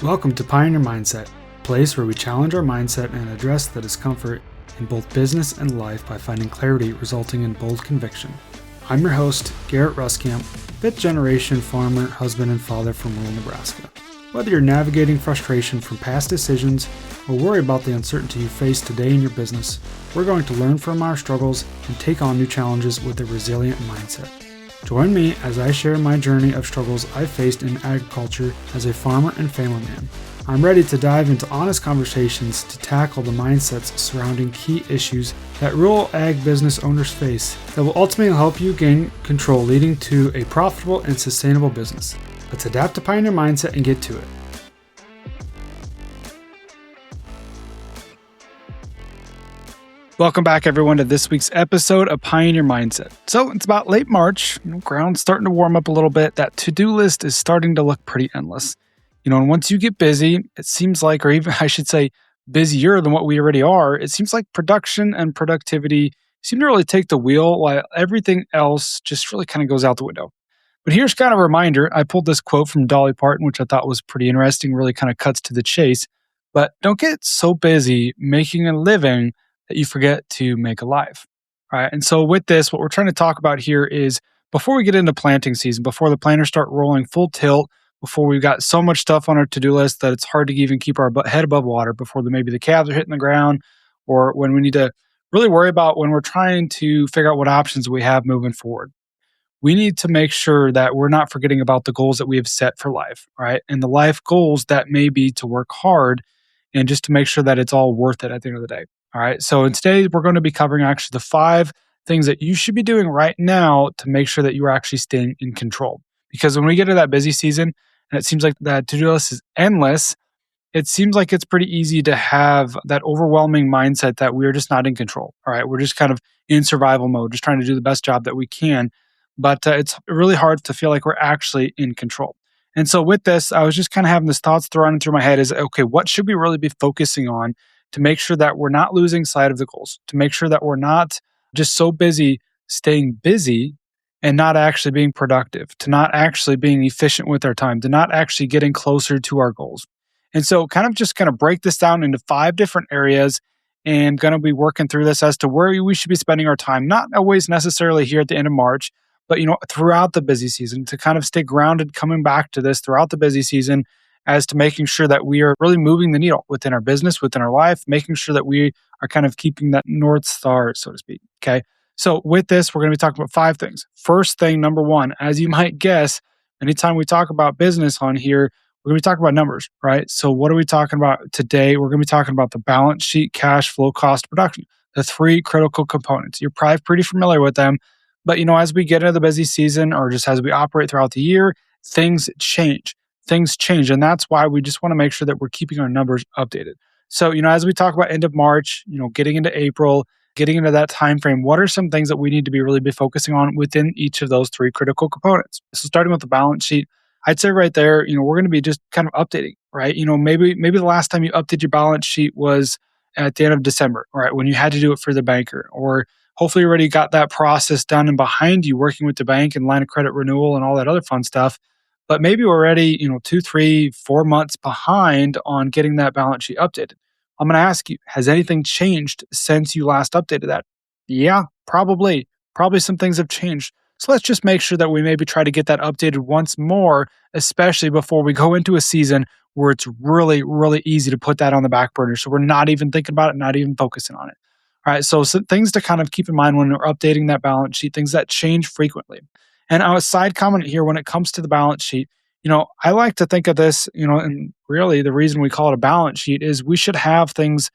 Welcome to Pioneer Mindset, a place where we challenge our mindset and address the discomfort in both business and life by finding clarity resulting in bold conviction. I'm your host, Garrett Ruskamp, fifth generation farmer, husband, and father from rural Nebraska. Whether you're navigating frustration from past decisions or worry about the uncertainty you face today in your business, we're going to learn from our struggles and take on new challenges with a resilient mindset. Join me as I share my journey of struggles I faced in agriculture as a farmer and family man. I'm ready to dive into honest conversations to tackle the mindsets surrounding key issues that rural ag business owners face that will ultimately help you gain control, leading to a profitable and sustainable business. Let's adapt to Pioneer Mindset and get to it. Welcome back, everyone, to this week's episode of Pioneer Mindset. So it's about late March, ground's starting to warm up a little bit. That to-do list is starting to look pretty endless. And once you get busy, it seems like, or even I should say busier than what we already are, it seems like production and productivity seem to really take the wheel while everything else just really kind of goes out the window. But here's kind of a reminder. I pulled this quote from Dolly Parton, which I thought was pretty interesting, really kind of cuts to the chase. But don't get so busy making a living that you forget to make a life. All right. And so with this, what we're trying to talk about here is before we get into planting season, before the planters start rolling full tilt, before we've got so much stuff on our to-do list that it's hard to even keep our head above water, before maybe the calves are hitting the ground, or when we need to really worry about when we're trying to figure out what options we have moving forward. We need to make sure that we're not forgetting about the goals that we have set for life, right? And the life goals that may be to work hard and just to make sure that it's all worth it at the end of the day. All right. So today we're going to be covering actually the 5 things that you should be doing right now to make sure that you are actually staying in control. Because when we get to that busy season and it seems like that to-do list is endless, it seems like it's pretty easy to have that overwhelming mindset that we're just not in control. All right. We're just kind of in survival mode, just trying to do the best job that we can. But it's really hard to feel like we're actually in control. And so with this, I was just kind of having this thoughts running through my head is, okay, what should we really be focusing on to make sure that we're not losing sight of the goals, to make sure that we're not just so busy staying busy and not actually being productive, to not actually being efficient with our time, to not actually getting closer to our goals. And so kind of break this down into 5 different areas and going to be working through this as to where we should be spending our time, not always necessarily here at the end of March, but throughout the busy season, to kind of stay grounded, coming back to this throughout the busy season as to making sure that we are really moving the needle within our business, within our life, making sure that we are kind of keeping that North Star, so to speak. Okay. So with this, we're going to be talking about 5 things. First thing, number 1, as you might guess, anytime we talk about business on here, we're going to be talking about numbers, right? So what are we talking about today? We're going to be talking about the balance sheet, cash flow, cost, production, the 3 critical components. You're probably pretty familiar with them. But, as we get into the busy season or just as we operate throughout the year, things change. And that's why we just want to make sure that we're keeping our numbers updated. So, as we talk about end of March, getting into April, getting into that time frame, what are some things that we need to be focusing on within each of those 3 critical components? So starting with the balance sheet, I'd say right there, we're going to be just kind of updating, right? Maybe the last time you updated your balance sheet was at the end of December, right? When you had to do it for the banker, or hopefully you already got that process done and behind you working with the bank and line of credit renewal and all that other fun stuff. But maybe we're already, 2, 3, 4 months behind on getting that balance sheet updated. I'm going to ask you, has anything changed since you last updated that? Yeah, probably. Probably some things have changed. So let's just make sure that we maybe try to get that updated once more, especially before we go into a season where it's really, really easy to put that on the back burner. So we're not even thinking about it, not even focusing on it. All right, so some things to kind of keep in mind when we're updating that balance sheet, things that change frequently. And a side comment here when it comes to the balance sheet, I like to think of this, and really the reason we call it a balance sheet is we should have things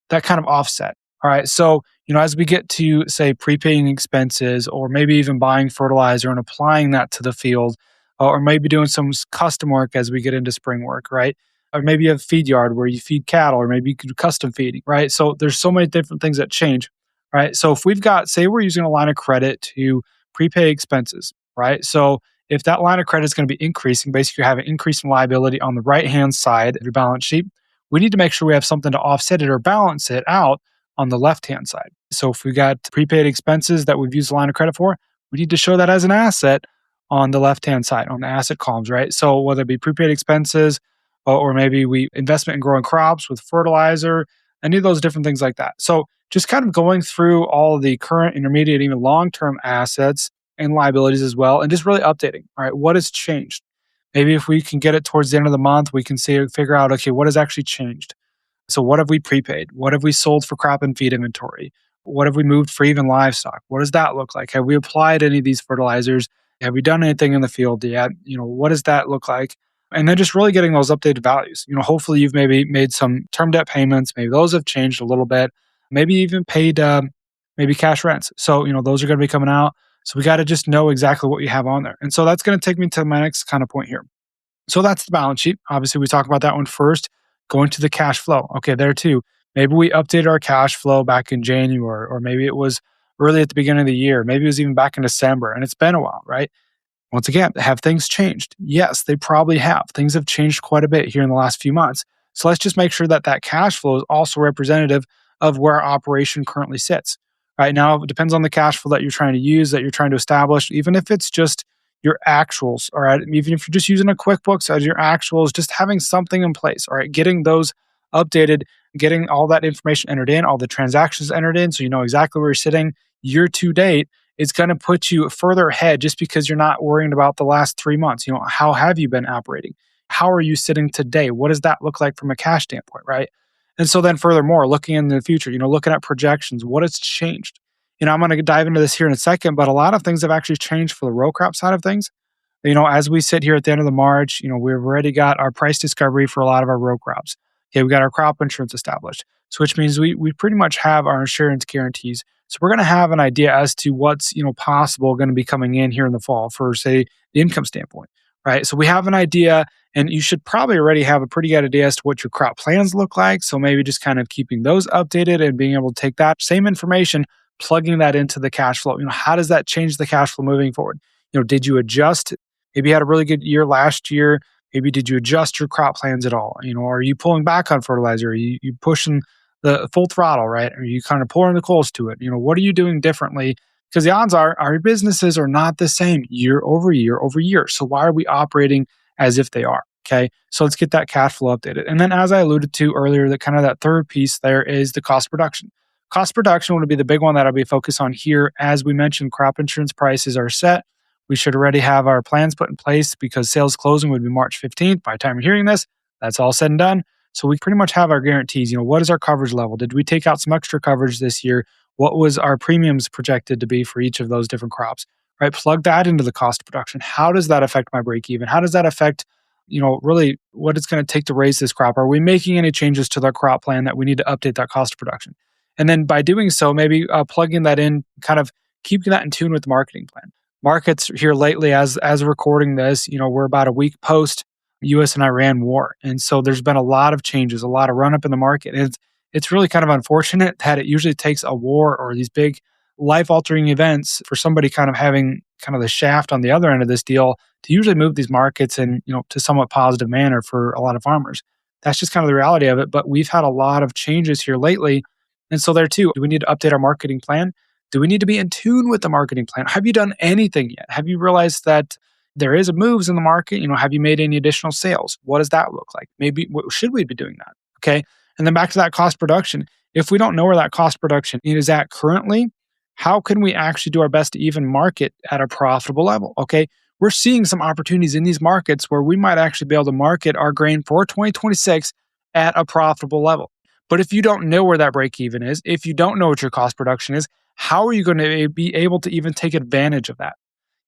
that kind of offset. All right. So, as we get to, say, prepaying expenses or maybe even buying fertilizer and applying that to the field, or maybe doing some custom work as we get into spring work, right? Or maybe you have a feed yard where you feed cattle, or maybe you could do custom feeding, right? So there's so many different things that change, right? So if we've got, say we're using a line of credit to prepay expenses, right? So if that line of credit is going to be increasing, basically you have an increasing liability on the right-hand side of your balance sheet, we need to make sure we have something to offset it or balance it out on the left-hand side. So if we got prepaid expenses that we've used the line of credit for, we need to show that as an asset on the left-hand side, on the asset columns, right? So whether it be prepaid expenses or maybe we investment in growing crops with fertilizer, any of those different things like that. So just kind of going through all of the current, intermediate, even long-term assets and liabilities as well, and just really updating. All right, what has changed? Maybe if we can get it towards the end of the month, we can see figure out, okay, what has actually changed? So what have we prepaid? What have we sold for crop and feed inventory? What have we moved for even livestock? What does that look like? Have we applied any of these fertilizers? Have we done anything in the field yet? What does that look like? And then just really getting those updated values. Hopefully you've maybe made some term debt payments. Maybe those have changed a little bit. Maybe even paid maybe cash rents. So, those are going to be coming out. So we got to just know exactly what you have on there. And so that's going to take me to my next kind of point here. So that's the balance sheet. Obviously, we talk about that one first. Going to the cash flow. Okay, there too. Maybe we updated our cash flow back in January, or maybe it was early at the beginning of the year. Maybe it was even back in December, and it's been a while, right? Once again, have things changed? Yes, they probably have. Things have changed quite a bit here in the last few months. So let's just make sure that that cash flow is also representative of where our operation currently sits. Right now, it depends on the cash flow that you're trying to use, that you're trying to establish, even if it's just your actuals, all right? Even if you're just using a QuickBooks as your actuals, just having something in place, all right? Getting those updated, getting all that information entered in, all the transactions entered in, so you know exactly where you're sitting year to date, is going to put you further ahead just because you're not worrying about the last 3 months. How have you been operating? How are you sitting today? What does that look like from a cash standpoint, right? And so then furthermore, looking in the future, looking at projections, what has changed? I'm going to dive into this here in a second, but a lot of things have actually changed for the row crop side of things. As we sit here at the end of the March, we've already got our price discovery for a lot of our row crops. Okay, we got our crop insurance established, so which means we pretty much have our insurance guarantees. So we're going to have an idea as to what's possible going to be coming in here in the fall for, say, the income standpoint, right? So we have an idea, and you should probably already have a pretty good idea as to what your crop plans look like. So maybe just kind of keeping those updated and being able to take that same information, plugging that into the cash flow. How does that change the cash flow moving forward? Did you adjust? Maybe you had a really good year last year. Maybe did you adjust your crop plans at all? Are you pulling back on fertilizer? Are you pushing the full throttle, right? Are you kind of pouring the coals to it? What are you doing differently? Because the odds are our businesses are not the same year over year over year. So why are we operating as if they are? Okay. So let's get that cash flow updated. And then as I alluded to earlier, that third piece there is the cost production. Cost production would be the big one that I'll be focused on here. As we mentioned, crop insurance prices are set. We should already have our plans put in place because sales closing would be March 15th. By the time you're hearing this, that's all said and done. So we pretty much have our guarantees. What is our coverage level? Did we take out some extra coverage this year? What was our premiums projected to be for each of those different crops? Right? Plug that into the cost of production. How does that affect my break even? How does that affect, really what it's going to take to raise this crop? Are we making any changes to the crop plan that we need to update that cost of production? And then by doing so, maybe plugging that in, kind of keeping that in tune with the marketing plan. Markets here lately, as recording this, we're about a week post U.S. and Iran war, and so there's been a lot of changes, a lot of run up in the market. And it's really kind of unfortunate that it usually takes a war or these big life altering events for somebody kind of having kind of the shaft on the other end of this deal to usually move these markets in to somewhat positive manner for a lot of farmers. That's just kind of the reality of it. But we've had a lot of changes here lately, and so there too, do we need to update our marketing plan? Do we need to be in tune with the marketing plan? Have you done anything yet? Have you realized that there is moves in the market? Have you made any additional sales? What does that look like? Maybe should we be doing that? Okay. And then back to that cost production. If we don't know where that cost production is at currently, how can we actually do our best to even market at a profitable level? Okay. We're seeing some opportunities in these markets where we might actually be able to market our grain for 2026 at a profitable level. But if you don't know where that break even is, if you don't know what your cost production is, how are you going to be able to even take advantage of that?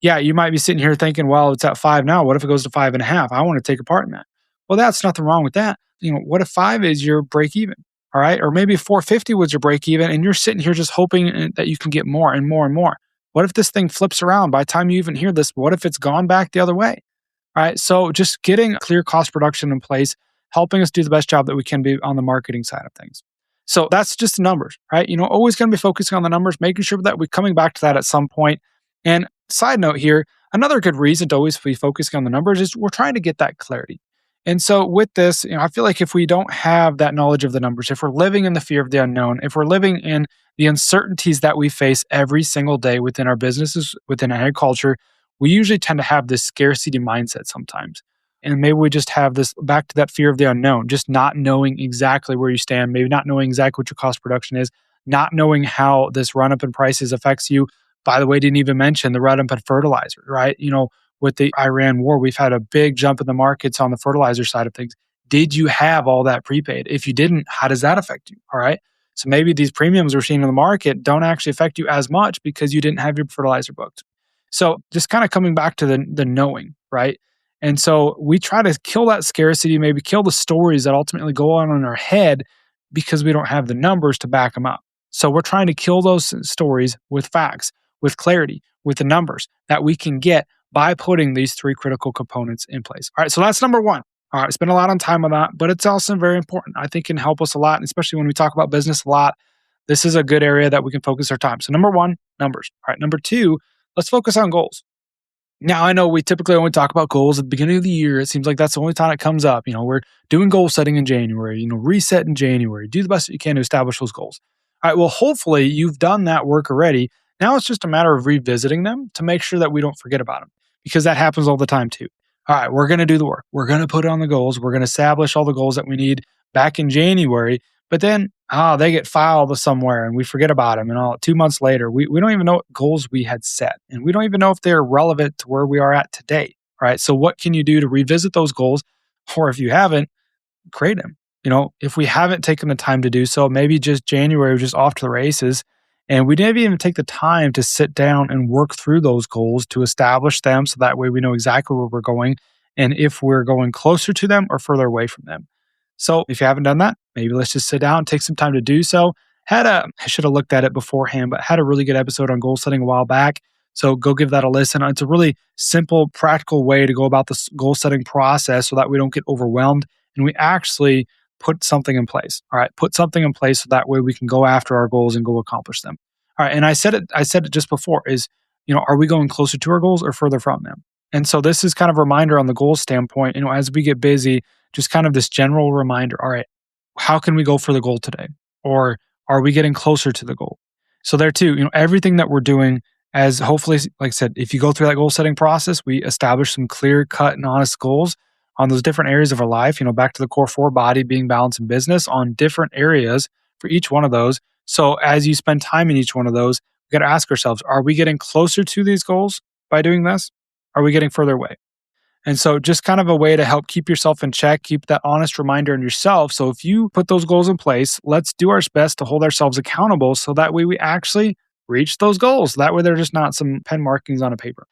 Yeah, you might be sitting here thinking, well, it's at 5 now. What if it goes to 5.5? I want to take a part in that. Well, that's nothing wrong with that. What if 5 is your break even? All right. Or maybe 450 was your break even and you're sitting here just hoping that you can get more and more and more. What if this thing flips around by the time you even hear this? What if it's gone back the other way? All right. So just getting clear cost production in place, helping us do the best job that we can be on the marketing side of things. So that's just the numbers, right? Always going to be focusing on the numbers, making sure that we're coming back to that at some point. And side note here, another good reason to always be focusing on the numbers is we're trying to get that clarity. And so with this, I feel like if we don't have that knowledge of the numbers, if we're living in the fear of the unknown, if we're living in the uncertainties that we face every single day within our businesses, within agriculture, we usually tend to have this scarcity mindset sometimes. And maybe we just have this back to that fear of the unknown, just not knowing exactly where you stand, maybe not knowing exactly what your cost of production is, not knowing how this run up in prices affects you. By the way, didn't even mention the run up in fertilizer, right? With the Iran war, we've had a big jump in the markets on the fertilizer side of things. Did you have all that prepaid? If you didn't, how does that affect you? All right. So maybe these premiums we're seeing in the market don't actually affect you as much because you didn't have your fertilizer booked. So just kind of coming back to the knowing, right? And so we try to kill that scarcity, maybe kill the stories that ultimately go on in our head because we don't have the numbers to back them up. So we're trying to kill those stories with facts, with clarity, with the numbers that we can get by putting these three critical components in place. All right, so that's number one. All right, spend a lot on time on that, but it's also very important. I think can help us a lot, and especially when we talk about business a lot. This is a good area that we can focus our time. So number one, numbers. All right, number two, let's focus on goals. Now, I know we typically only talk about goals at the beginning of the year. It seems like that's the only time it comes up. We're doing goal setting in January, reset in January. Do the best that you can to establish those goals. All right, well, hopefully you've done that work already. Now it's just a matter of revisiting them to make sure that we don't forget about them because that happens all the time too. All right, we're going to do the work. We're going to put on the goals. We're going to establish all the goals that we need back in January. But then, they get filed somewhere and we forget about them. And 2 months later, we don't even know what goals we had set. And we don't even know if they're relevant to where we are at today. All right. So, what can you do to revisit those goals? Or if you haven't, create them. If we haven't taken the time to do so, maybe just January, we're just off to the races. And we didn't even take the time to sit down and work through those goals to establish them. So that way we know exactly where we're going and if we're going closer to them or further away from them. So if you haven't done that, maybe let's just sit down and take some time to do so. I should have looked at it beforehand, but had a really good episode on goal setting a while back. So go give that a listen. It's a really simple, practical way to go about this goal setting process so that we don't get overwhelmed and we actually put something in place. All right. Put something in place so that way we can go after our goals and go accomplish them. All right. And I said it just before are we going closer to our goals or further from them? And so this is kind of a reminder on the goals standpoint, as we get busy, just kind of this general reminder. All right, how can we go for the goal today? Or are we getting closer to the goal? So there too, everything that we're doing as hopefully, like I said, if you go through that goal setting process, we establish some clear cut and honest goals on those different areas of our life, back to the core four: body, being, balance, and business, on different areas for each one of those. So as you spend time in each one of those, we got to ask ourselves, are we getting closer to these goals by doing this? Are we getting further away? And so just kind of a way to help keep yourself in check, keep that honest reminder in yourself. So if you put those goals in place, let's do our best to hold ourselves accountable so that way we actually reach those goals. That way they're just not some pen markings on a paper.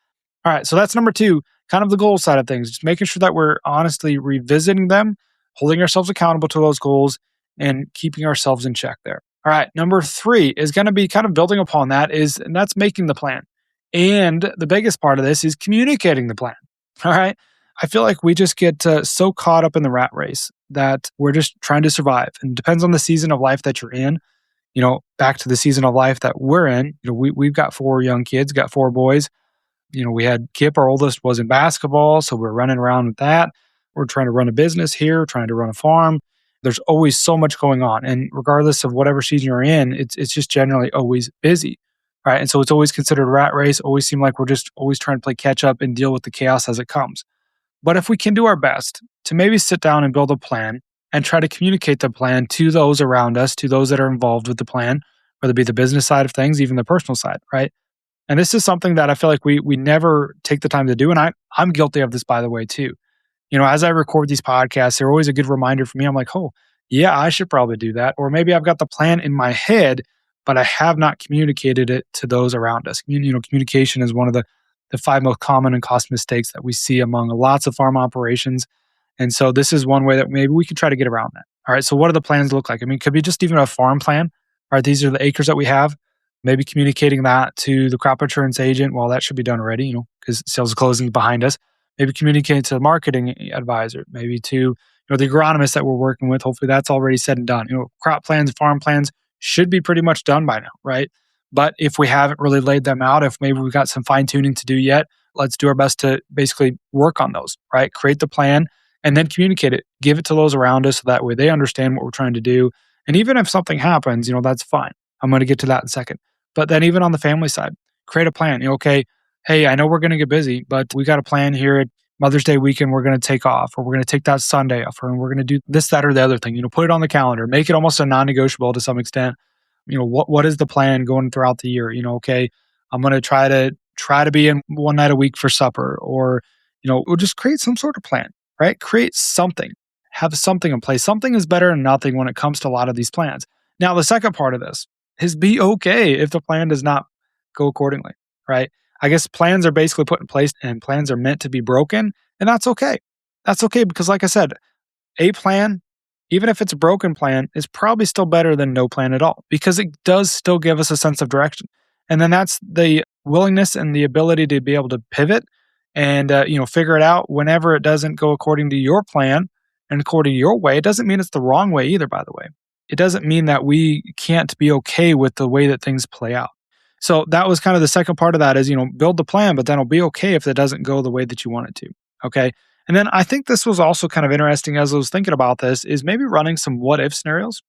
All right, so that's number two, kind of the goal side of things, just making sure that we're honestly revisiting them, holding ourselves accountable to those goals, and keeping ourselves in check there. All right, number three is going to be kind of building upon that and that's making the plan. And the biggest part of this is communicating the plan. All right. I feel like we just get so caught up in the rat race that we're just trying to survive. And it depends on the season of life that you're in. Back to the season of life that we're in, we've got 4 young kids, got 4 boys. We had Kip, our oldest, was in basketball. So we're running around with that. We're trying to run a business here, trying to run a farm. There's always so much going on. And regardless of whatever season you're in, it's just generally always busy. Right. And so it's always considered a rat race, always seem like we're just always trying to play catch up and deal with the chaos as it comes. But if we can do our best to maybe sit down and build a plan and try to communicate the plan to those around us, to those that are involved with the plan, whether it be the business side of things, even the personal side, right? And this is something that I feel like we never take the time to do. And I'm guilty of this, by the way, too. As I record these podcasts, they're always a good reminder for me. I'm like, oh, yeah, I should probably do that. Or maybe I've got the plan in my head, but I have not communicated it to those around us. Communication is one of the 5 most common and cost mistakes that we see among lots of farm operations. And so this is one way that maybe we could try to get around that. All right, so what do the plans look like? It could be just even a farm plan. All right, these are the acres that we have. Maybe communicating that to the crop insurance agent. Well, that should be done already, because sales closing is behind us. Maybe communicating to the marketing advisor, maybe to the agronomist that we're working with. Hopefully that's already said and done. Crop plans, farm plans should be pretty much done by now, right? But if we haven't really laid them out, if maybe we've got some fine tuning to do yet, let's do our best to basically work on those, right? Create the plan and then communicate it. Give it to those around us so that way they understand what we're trying to do. And even if something happens, that's fine. I'm going to get to that in a second. But then even on the family side, create a plan. Okay, hey, I know we're going to get busy, but we got a plan here. Mother's Day weekend, we're going to take off, or we're going to take that Sunday off, or we're going to do this, that, or the other thing. Put it on the calendar, make it almost a non-negotiable to some extent. What is the plan going throughout the year? Okay, I'm going to try to be in one night a week for supper, or we'll just create some sort of plan, right? Create something, have something in place. Something is better than nothing when it comes to a lot of these plans. Now, the second part of this is be okay if the plan does not go accordingly, right? I guess plans are basically put in place and plans are meant to be broken, and that's okay. That's okay because, like I said, a plan, even if it's a broken plan, is probably still better than no plan at all because it does still give us a sense of direction. And then that's the willingness and the ability to be able to pivot and figure it out whenever it doesn't go according to your plan and according to your way. It doesn't mean it's the wrong way either, by the way. It doesn't mean that we can't be okay with the way that things play out. So that was kind of the second part of that is, build the plan, but then it'll be okay if it doesn't go the way that you want it to. Okay. And then I think this was also kind of interesting as I was thinking about this is maybe running some what if scenarios.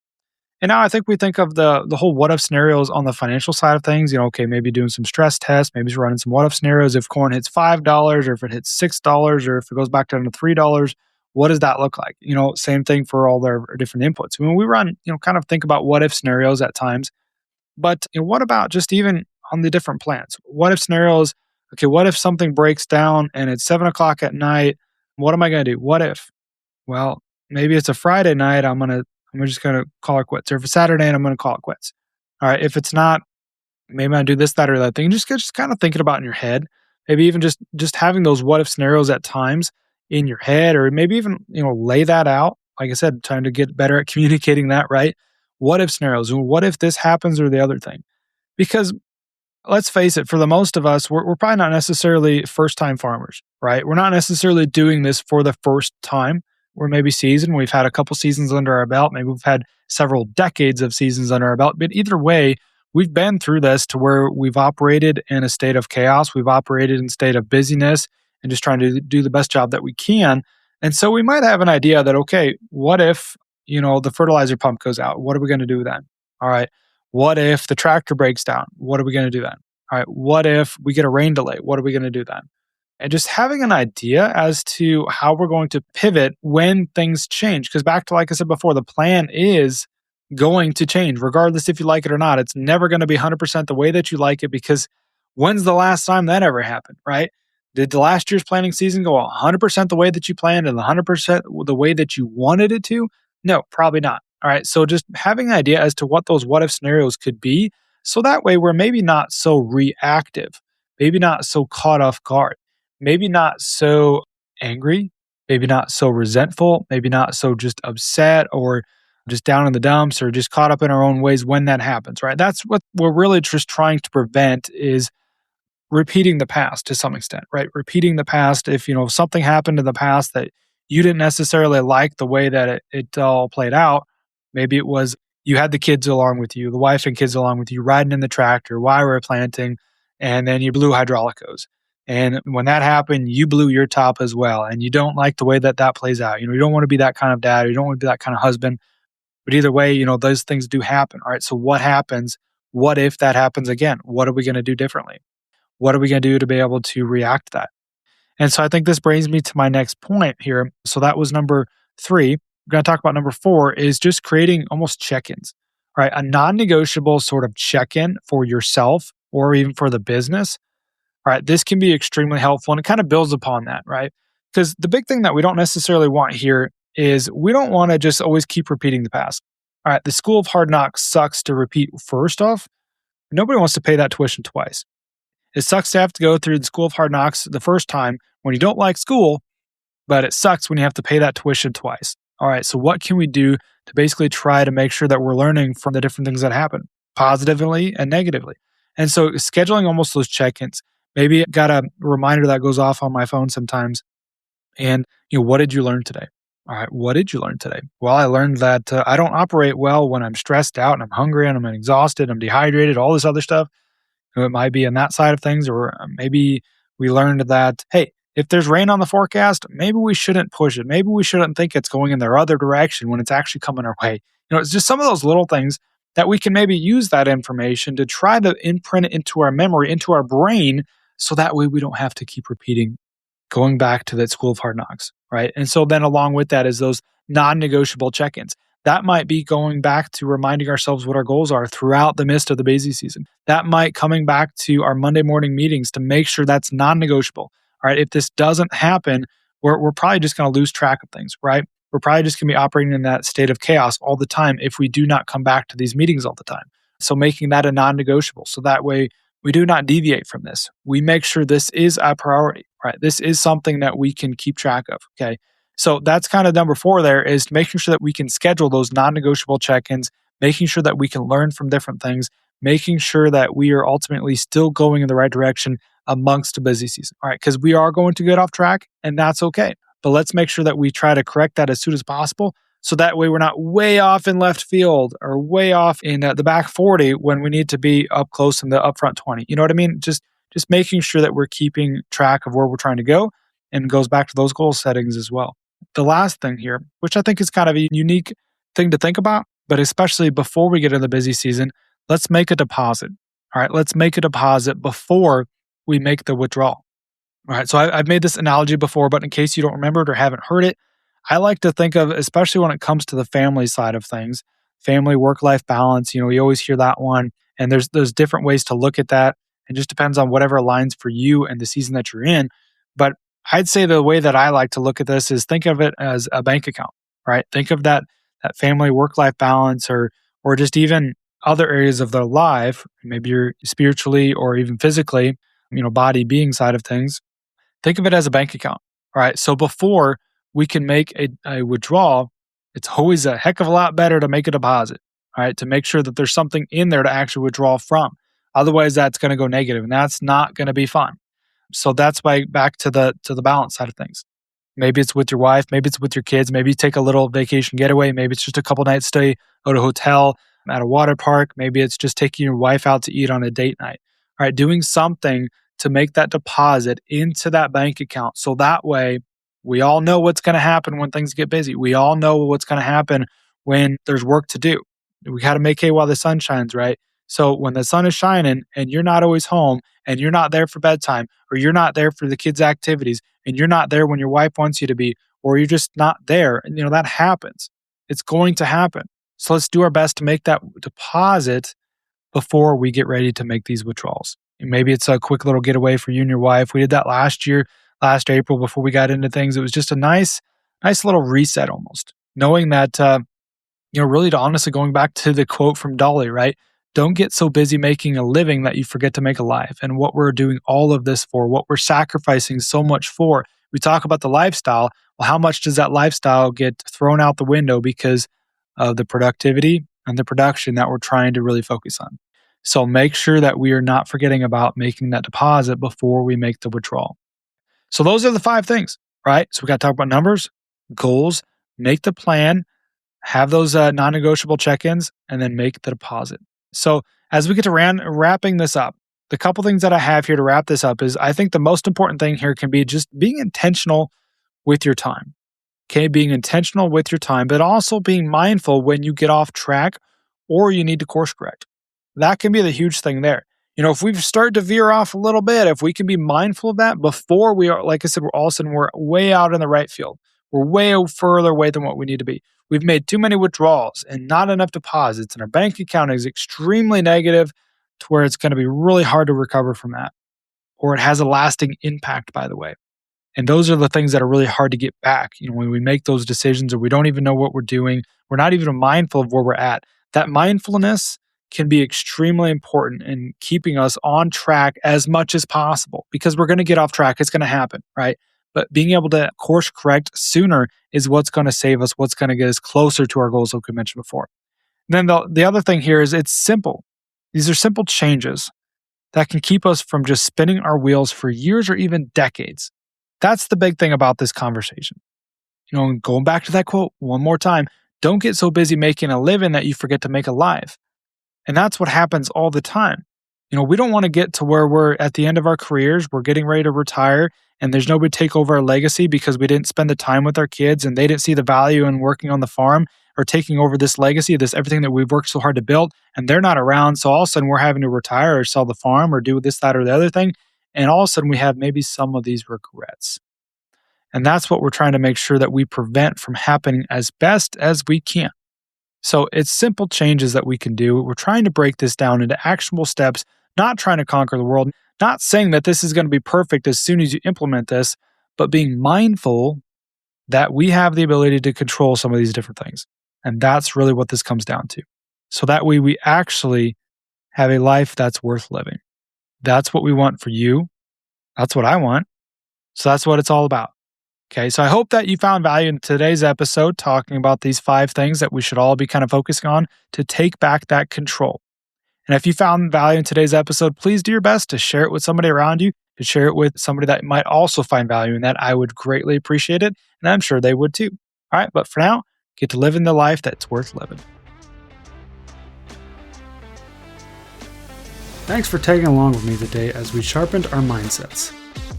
And now I think we think of the whole what if scenarios on the financial side of things. Okay, maybe doing some stress tests, maybe running some what if scenarios. If corn hits $5 or if it hits $6 or if it goes back down to $3, what does that look like? Same thing for all their different inputs. When we run, kind of think about what if scenarios at times. But what about just even on the different plans? What if scenarios? Okay, what if something breaks down and it's 7 o'clock at night? What am I going to do? What if? Well, maybe it's a Friday night. I'm just gonna call it quits. Or if it's Saturday and I'm gonna call it quits. All right. If it's not, maybe I do this, that, or that thing. Just kind of thinking about in your head. Maybe even just having those what if scenarios at times in your head, or maybe even lay that out. Like I said, trying to get better at communicating that, right? What if scenarios? What if this happens or the other thing? Because let's face it, for the most of us, we're probably not necessarily first time farmers, right? We're not necessarily doing this for the first time. We're maybe seasoned. We've had a couple seasons under our belt. Maybe we've had several decades of seasons under our belt. But either way, we've been through this to where we've operated in a state of chaos. We've operated in a state of busyness and just trying to do the best job that we can. And so we might have an idea that, okay, what if, the fertilizer pump goes out? What are we going to do then? All right. What if the tractor breaks down? What are we going to do then? All right. What if we get a rain delay? What are we going to do then? And just having an idea as to how we're going to pivot when things change. Because back to, like I said before, the plan is going to change, regardless if you like it or not. It's never going to be 100% the way that you like it because when's the last time that ever happened, right? Did the last year's planning season go 100% the way that you planned and 100% the way that you wanted it to? No, probably not. All right. So just having an idea as to what those what if scenarios could be. So that way we're maybe not so reactive, maybe not so caught off guard, maybe not so angry, maybe not so resentful, maybe not so just upset or just down in the dumps or just caught up in our own ways when that happens, right? That's what we're really just trying to prevent is repeating the past to some extent, right? Repeating the past. If something happened in the past that you didn't necessarily like the way that it all played out, maybe it was you had the kids along with you, the wife and kids along with you, riding in the tractor while we were planting, and then you blew hydraulic hose. And when that happened, you blew your top as well, and you don't like the way that that plays out. You don't want to be that kind of dad, or you don't want to be that kind of husband. But either way, those things do happen. All right. So what happens? What if that happens again? What are we going to do differently? What are we going to do to be able to react to that? And so I think this brings me to my next point here. So that was number 3. We're going to talk about number 4 is just creating almost check-ins, right? A non-negotiable sort of check-in for yourself or even for the business. All right. This can be extremely helpful and it kind of builds upon that, right? Because the big thing that we don't necessarily want here is we don't want to just always keep repeating the past. All right. The school of hard knocks sucks to repeat first off. Nobody wants to pay that tuition twice. It sucks to have to go through the school of hard knocks the first time when you don't like school, but it sucks when you have to pay that tuition twice. All right, so what can we do to basically try to make sure that we're learning from the different things that happen, positively and negatively? And so scheduling almost those check-ins. Maybe got a reminder that goes off on my phone sometimes. And, what did you learn today? All right, what did you learn today? Well, I learned that I don't operate well when I'm stressed out and I'm hungry and I'm exhausted, I'm dehydrated, all this other stuff. It might be on that side of things, or maybe we learned that, hey, if there's rain on the forecast, maybe we shouldn't push it. Maybe we shouldn't think it's going in the other direction when it's actually coming our way. It's just some of those little things that we can maybe use that information to try to imprint it into our memory, into our brain, so that way we don't have to keep repeating going back to that school of hard knocks, right? And so then along with that is those non-negotiable check-ins. That might be going back to reminding ourselves what our goals are throughout the midst of the busy season. That might coming back to our Monday morning meetings to make sure that's non-negotiable. All right. If this doesn't happen, we're probably just going to lose track of things, right? We're probably just going to be operating in that state of chaos all the time if we do not come back to these meetings all the time. So making that a non-negotiable. So that way we do not deviate from this. We make sure this is a priority, right? This is something that we can keep track of. Okay. So that's kind of number four there is making sure that we can schedule those non-negotiable check-ins, making sure that we can learn from different things, making sure that we are ultimately still going in the right direction amongst a busy season. All right. Because we are going to get off track and that's okay. But let's make sure that we try to correct that as soon as possible. So that way we're not way off in left field or way off in the back 40 when we need to be up close in the upfront 20. You know what I mean? Just making sure that we're keeping track of where we're trying to go and goes back to those goal settings as well. The last thing here, which I think is kind of a unique thing to think about, but especially before we get into the busy season, let's make a deposit. All right, let's make a deposit before we make the withdrawal. All right, so I've made this analogy before, but in case you don't remember it or haven't heard it, I like to think of, especially when it comes to the family side of things, family work-life balance. You know, you always hear that one, and there's different ways to look at that. It just depends on whatever aligns for you and the season that you're in. But I'd say the way that I like to look at this is think of it as a bank account, right? Think of that family work-life balance, or just even other areas of their life. Maybe you're spiritually or even physically, body being side of things. Think of it as a bank account. All right. So before we can make a withdrawal, it's always a heck of a lot better to make a deposit. All right. To make sure that there's something in there to actually withdraw from. Otherwise, that's going to go negative, and that's not going to be fun. So that's why back to the balance side of things. Maybe it's with your wife, maybe it's with your kids, maybe you take a little vacation getaway, maybe it's just a couple nights stay at a hotel, at a water park, maybe it's just taking your wife out to eat on a date night. All right, doing something to make that deposit into that bank account. So that way we all know what's going to happen when things get busy. We all know what's going to happen when there's work to do. We got to make hay while the sun shines, right? So when the sun is shining and you're not always home and you're not there for bedtime or you're not there for the kids' activities and you're not there when your wife wants you to be, or you're just not there, and that happens. It's going to happen. So let's do our best to make that deposit before we get ready to make these withdrawals. And maybe it's a quick little getaway for you and your wife. We did that last year, last April, before we got into things. It was just a nice little reset almost. Knowing that, really to honestly going back to the quote from Dolly, right? Don't get so busy making a living that you forget to make a life. And what we're doing all of this for, what we're sacrificing so much for. We talk about the lifestyle. Well, how much does that lifestyle get thrown out the window because of the productivity and the production that we're trying to really focus on? So make sure that we are not forgetting about making that deposit before we make the withdrawal. So those are the 5 things, right? So we got to talk about numbers, goals, make the plan, have those non-negotiable check-ins, and then make the deposit. So as we get to wrapping this up, the couple things that I have here to wrap this up is I think the most important thing here can be just being intentional with your time. Okay, being intentional with your time, but also being mindful when you get off track or you need to course correct. That can be the huge thing there. If we start to veer off a little bit, if we can be mindful of that before we are, like I said, we're all of a sudden we're way out in the right field. We're way further away than what we need to be. We've made too many withdrawals and not enough deposits, and our bank account is extremely negative to where it's going to be really hard to recover from that, or it has a lasting impact, by the way. And those are the things that are really hard to get back. When we make those decisions or we don't even know what we're doing, we're not even mindful of where we're at. That mindfulness can be extremely important in keeping us on track as much as possible, because we're going to get off track. It's going to happen, right? But being able to course correct sooner is what's going to save us, what's going to get us closer to our goals, like we mentioned before. And then the other thing here is it's simple. These are simple changes that can keep us from just spinning our wheels for years or even decades. That's the big thing about this conversation. Going back to that quote one more time, don't get so busy making a living that you forget to make a life. And that's what happens all the time. We don't want to get to where we're at the end of our careers, we're getting ready to retire, and there's nobody to take over our legacy because we didn't spend the time with our kids and they didn't see the value in working on the farm or taking over this legacy, this everything that we've worked so hard to build, and they're not around. So all of a sudden we're having to retire or sell the farm or do this, that, or the other thing. And all of a sudden we have maybe some of these regrets. And that's what we're trying to make sure that we prevent from happening as best as we can. So it's simple changes that we can do. We're trying to break this down into actionable steps, not trying to conquer the world, not saying that this is going to be perfect as soon as you implement this, but being mindful that we have the ability to control some of these different things. And that's really what this comes down to. So that way we actually have a life that's worth living. That's what we want for you. That's what I want. So that's what it's all about. Okay, so I hope that you found value in today's episode talking about these 5 things that we should all be kind of focusing on to take back that control. And if you found value in today's episode, please do your best to share it with somebody around you, to share it with somebody that might also find value in that. I would greatly appreciate it, and I'm sure they would too. All right, but for now, get to living the life that's worth living. Thanks for tagging along with me today as we sharpened our mindsets.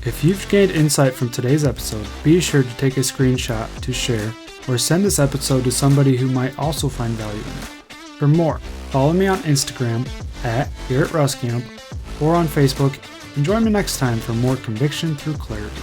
If you've gained insight from today's episode, be sure to take a screenshot to share or send this episode to somebody who might also find value in it. For more, follow me on Instagram at Garrett Ruskamp or on Facebook, and join me next time for more conviction through clarity.